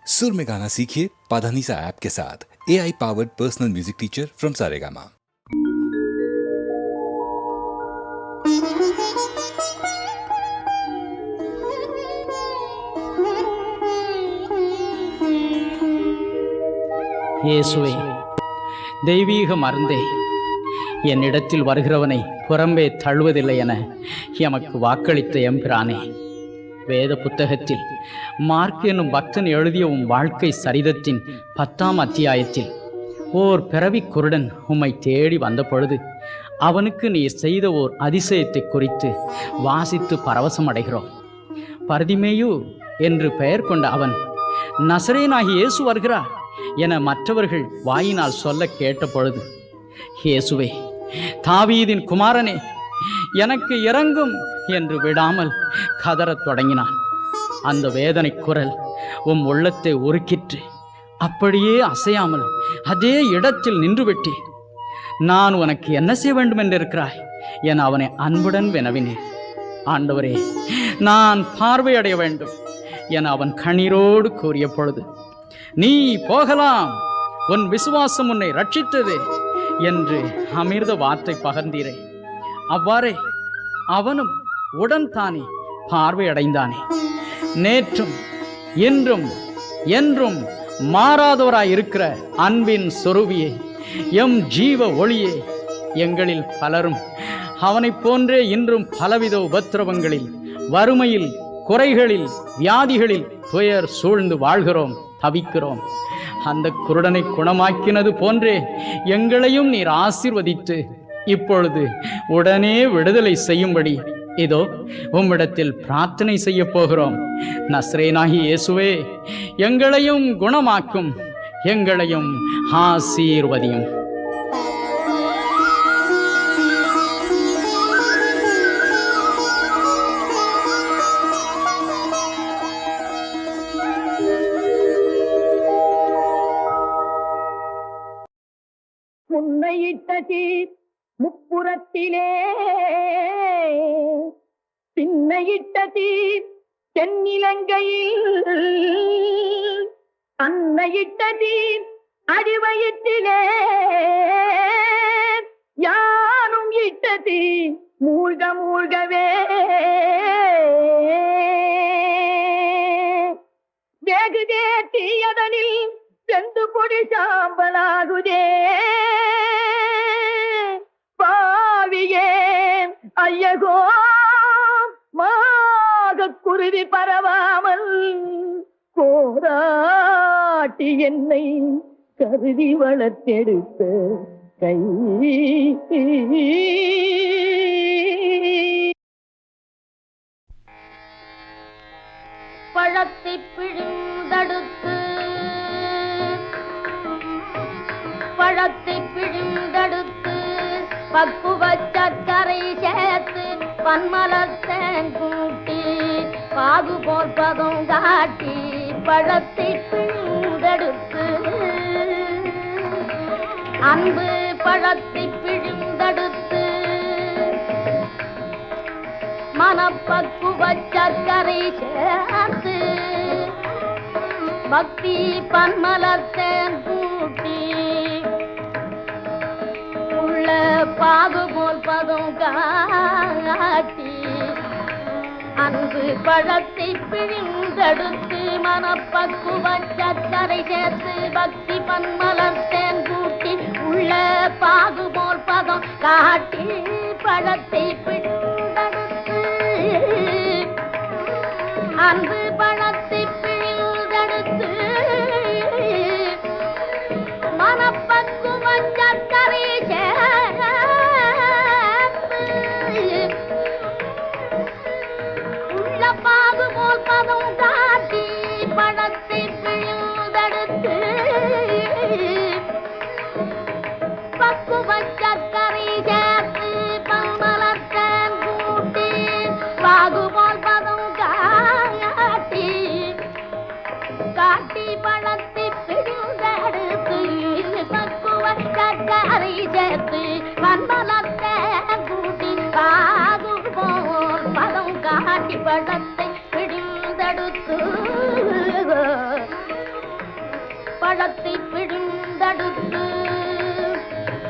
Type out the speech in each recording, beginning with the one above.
सुर में गाना सीखिए पाधानीसा ऐप के साथ। AI powered personal music teacher from Saregama. இயேசுவே, தெய்வீக மருந்தே, என்னிடத்தில் வருகிறவனை புறம்பே தள்ளுவதில்லை என எமக்கு வாக்களித்த எம்பிரானே, வேத புத்தகத்தில் மார்க் என்னும் பக்தன் எழுதிய உம் வாழ்க்கை சரிதத்தின் 10ஆம் அத்தியாயத்தில் ஓர் பிறவி குருடன் உம்மை தேடி வந்த பொழுது அவனுக்கு நீர் செய்த ஓர் அதிசயத்தை குறித்து வாசித்து பரவசம் அடைகிறோம். பர்திமேயு என்று பெயர் கொண்ட அவன் நசரேயனாகிய இயேசு வருகிறார் என மற்றவர்கள் வாயினால் சொல்ல கேட்ட பொழுது, இயேசுவே, தாவீதின் குமாரனே, எனக்கு இரங்கும் என்று விடாமல் கதறத் தொடங்கினான். அந்த வேதனை குரல் உம் உள்ளத்தை உருக்கிற்று. அப்படியே அசையாமல் அதே இடத்தில் நின்றுவிட்டு, நான் உனக்கு என்ன செய்ய வேண்டும் என்றிருக்கிறாய் என அவனை அன்புடன் வினவினேன். ஆண்டவரே, நான் பார்வையடைய வேண்டும் என அவன் கண்ணீரோடு கூறிய பொழுது, நீ போகலாம், உன் விசுவாசம் உன்னை ரட்சித்தது என்று அமிர்த வார்த்தை பகர்ந்தீரே. அவ்வாறே அவனும் உடன் தானே பார்வையடைந்தானே. நேற்றும் இன்றும் என்றும் மாறாதவராயிருக்கிற அன்பின் சொரூபியே, எம் ஜீவ ஒளியே, எங்களில் பலரும் அவனைப் போன்றே இன்றும் பலவித உபத்திரவங்களில், வறுமையில், குறைகளில், வியாதிகளில் துயர் சூழ்ந்து வாழ்கிறோம், தவிக்கிறோம். அந்த குருடனை குணமாக்கினது போன்றே எங்களையும் நீர் ஆசீர்வதித்து இப்பொழுது உடனே விடுதலை செய்யும்படி இதோ உம்மிடத்தில் பிரார்த்தனை செய்ய போகிறோம். நசரேயனாகிய இயேசுவே, எங்களையும் குணமாக்கும், எங்களையும் ஆசீர்வதியும். முன்னையிட்ட தீர் முப்புறத்திலே, பின்னையிட்ட தீர் தென்னிலங்கையில், அன்னையிட்ட தீர் அடிவயிற்றிலே, யானும் இட்ட தீர் மூழ்க மூழ்கவே வேகுதே தீயதனில் செந்து பொடி சாம்பலாகுதே. பாவியே ஐயகோ, மாக குருவி பரவாமல் போராட்டி என்னை கருதி வளர்த்தெடுத்த கை, பழத்தை பிழிந்தடுத்து, பழத்தை பிழிந்தடுத்து பக்குவ சர்க்கரை சேர்த்து பன்மலத்தேன் கூட்டி பாகு போல் பதம் காட்டி பழத்தை பிழிந்தடுத்து, அன்பு பழத்தை பிழிந்தடுத்து மனப்பக்குவ சர்க்கரை சேர்த்து பக்தி பன்மலத்தேன் கூட்டி உள்ள பாகு போல் பதம் காட்டி அன்பு பழத்தை பிழிந்தெடுத்து மனப்பக்குவ சர்க்கரை சேர்த்து பக்தி பன்மலத்தேன் கூட்டி உள்ள பாகு போல் பதம் காட்டி பழத்தை பிழிந்தெடுத்து அன்பு பழத்தை பிழிந்தெடுத்து மனப்பக்குவ சர்க்கரை சேர்த்து உள்ள பாகு போல் பதம் காட்டி பழத்தை பிழிந்தெடுத்து பக்குவ சர்க்கரை சேர்த்து பன்மலத்தேன் கூட்டி பாகு போல் பதம் காட்டி காட்டி பழத்தை பிழிந்தெடுத்து பக்குவ சர்க்கரை சேர்த்து பன்மலத்தேன் கூட்டி பாகு போல் பதம் காட்டி பழத்தை பிழிந்தெடுத்து பழத்தை பிழிந்தெடுத்து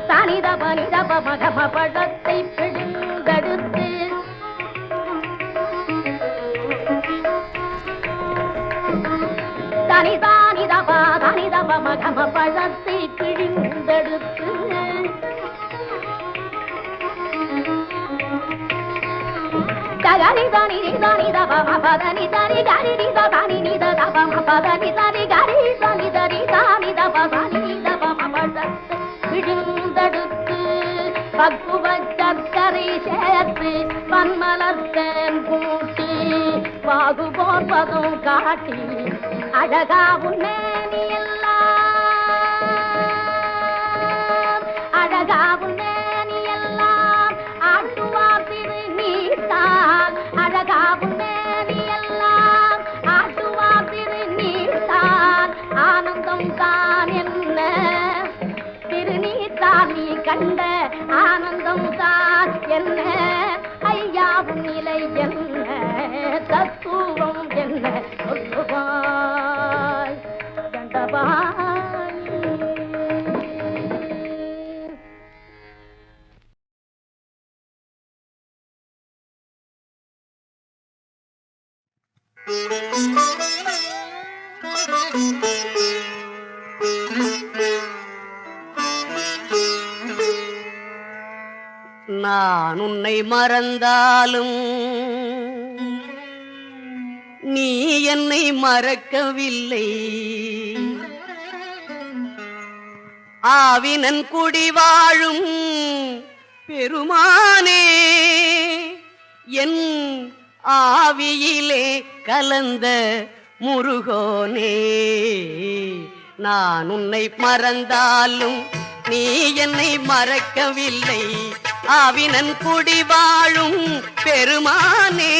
தனித பனிதப மகம பழத்தை பிழிந்தெடுத்து தனிதானிதபா தனிதப மகம பழத்தை பிழிந்தெடுத்து தகரி தனி தனி தப மபதனி தனி கரி நித தனி நித தப மபதனி தனி கரி தனி தனி தனி தப தனி தப மபதத்தை பிழிந்தெடுத்து பக்குவ சர்க்கரை சேர்த்து பன்மலர்த்தேன் கூட்டி பாகு போர்ப்பதும் காட்டி அழகா உன்னேனி எல்லாம் அழகா உன்னேனி எல்லாம் ஆட்டுவார் திரு நீத்தான் அழகா உன்னேனி எல்லாம் ஆட்டுவார் திரு நீத்தான் ஆனந்தம் தான் என்ன திருநீத்தான் நீ கண்ட ஆனந்தம் தான் என்ன ஐயாவும் நிலை என்ன தத்துவம் என்ன சொல்லுவாய் தண்டபாய் நான் உன்னை மறந்தாலும் நீ என்னை மறக்கவில்லை. ஆவினன் குடி வாழும் பெருமானே என் ஆவியிலே கலந்த முருகோனே. நான் உன்னை மறந்தாலும் நீ என்னை மறக்கவில்லை. ஆவினன் குடி வாழும் பெருமானே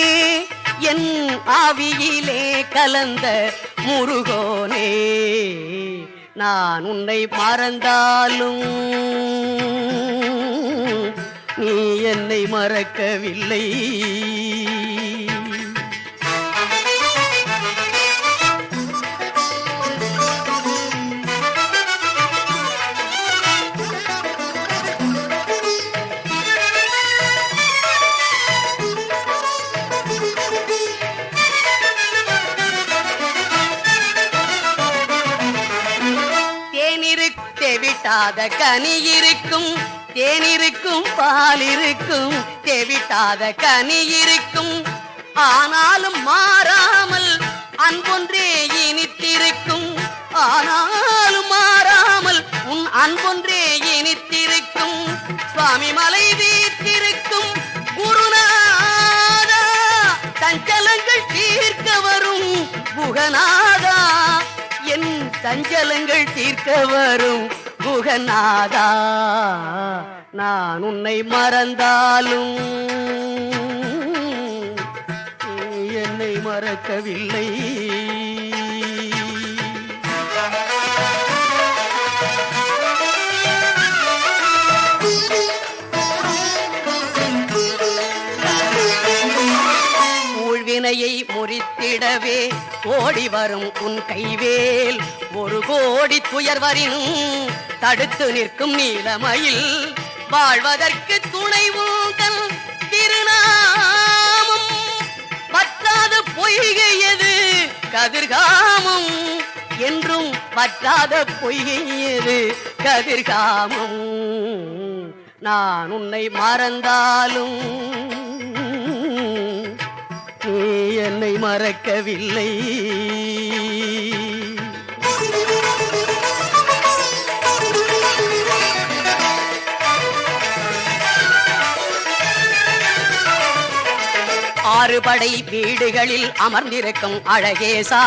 என் ஆவியிலே கலந்த முருகோனே. நான் உன்னை மறந்தாலும் நீ என்னை மறக்கவில்லை. தேவிட்டாத கனி இருக்கும், தேனிருக்கும் பால் இருக்கும். தேவிட்டாத கனி இருக்கும், ஆனாலும் மாறாமல் அன்பொன்றே இனித்திருக்கும். ஆனாலும் மாறாமல் உன் அன்பொன்றே இனித்திருக்கும். சுவாமி மலை வீற்றிருக்கும் குருநாதா, சஞ்சலங்கள் தீர்க்க வரும் குகநாதா. என் சஞ்சலங்கள் தீர்க்க வரும் குகநாதா. நான் உன்னை மறந்தாலும் நீ என்னை மறக்கவில்லை. ஊழ்வினையை முறித்திடவே ஓடி வரும் உன் கைவேல். ஒரு கோடி துயர்வரினும் தடுத்து நிற்கும் நீலமயில். வாழ்வதற்கு துணை உங்கள் திருநாமம். வற்றாத பொய்கையது கதிர்காமம், என்றும் வற்றாத பொய்கையது கதிர்காமம். நான் உன்னை மறந்தாலும் நீ என்னை மறக்கவில்லை. ஆறுபடை வீடுகளில் அமர்ந்திருக்கும் அழகேசா,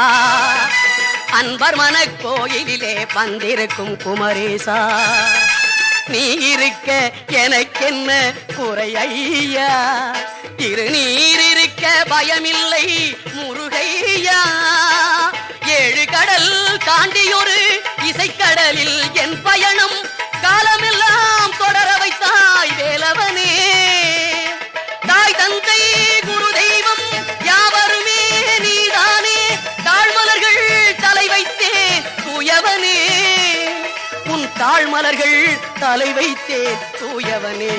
அன்பர் மனக் கோயிலிலே வந்திருக்கும் குமரேசா. நீ இருக்க எனக்கென்ன குறை ஐயா, திருநீர் இருக்க பயமில்லை முருகையா. ஏழு கடல் தாண்டியொரு இசைக்கடலில் என் பயணம் காலமெல்லாம் தொடர வைத்தாய் வேலவனே. தாய் தந்தை குரு தெய்வம் யாவருமே நீதானே. தாழ்மலர்கள் தலை வைத்தே தூயவனே. மலர்கள் தலை வைத்தேன் தூயவனே.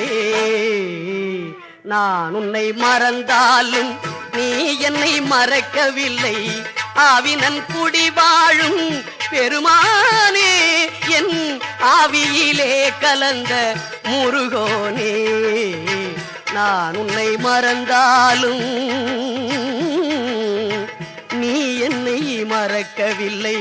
நான் உன்னை மறந்தாலும் நீ என்னை மறக்கவில்லை. ஆவினன் குடி வாழும் பெருமானே, என் ஆவியிலே கலந்த முருகோனே. நான் உன்னை மறந்தாலும் நீ என்னை மறக்கவில்லை.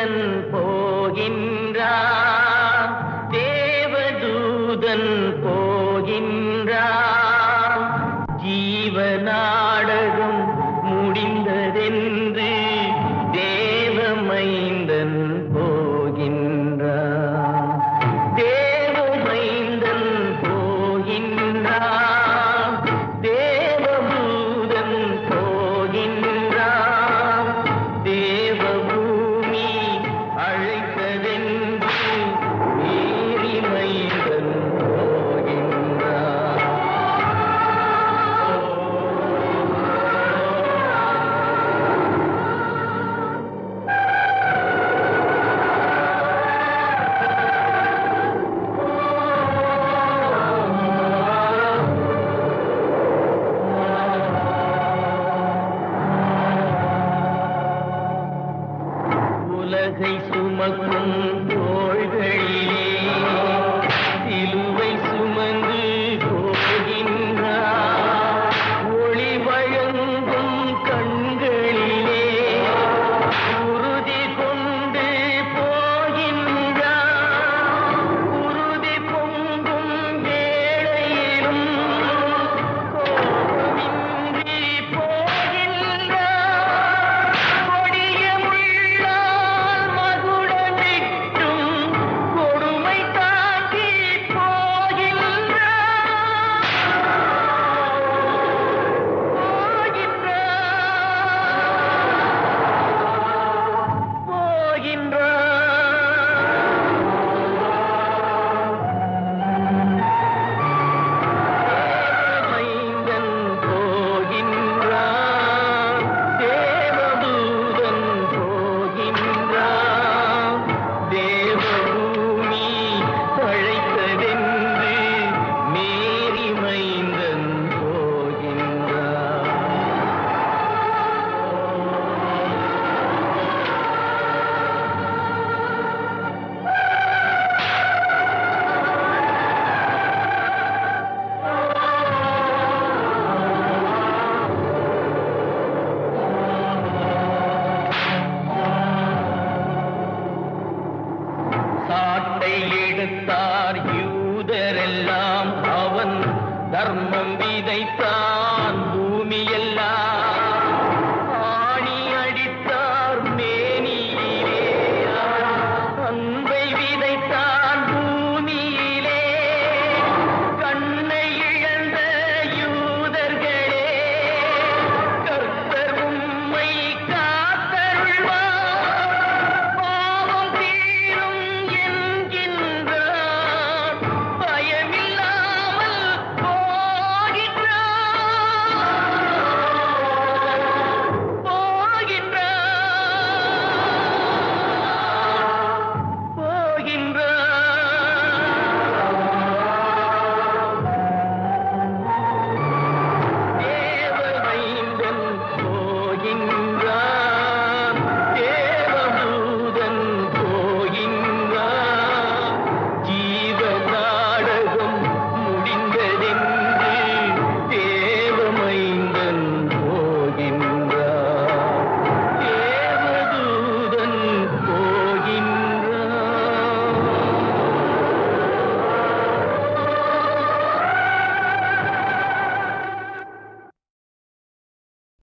மைந்தன் போகின்றான், தேவதூதன் போகின்றான். ஜீவநாடகம் முடிந்ததென்று தேவமைந்தன் போகின்றான், தேவமைந்தன் போகின்றான், தேவதூதன் போகின்றான். தேவபூமி அழைத்ததென்று மேரி மைந்தன் போகின்றான். உலகை சுமக்கும்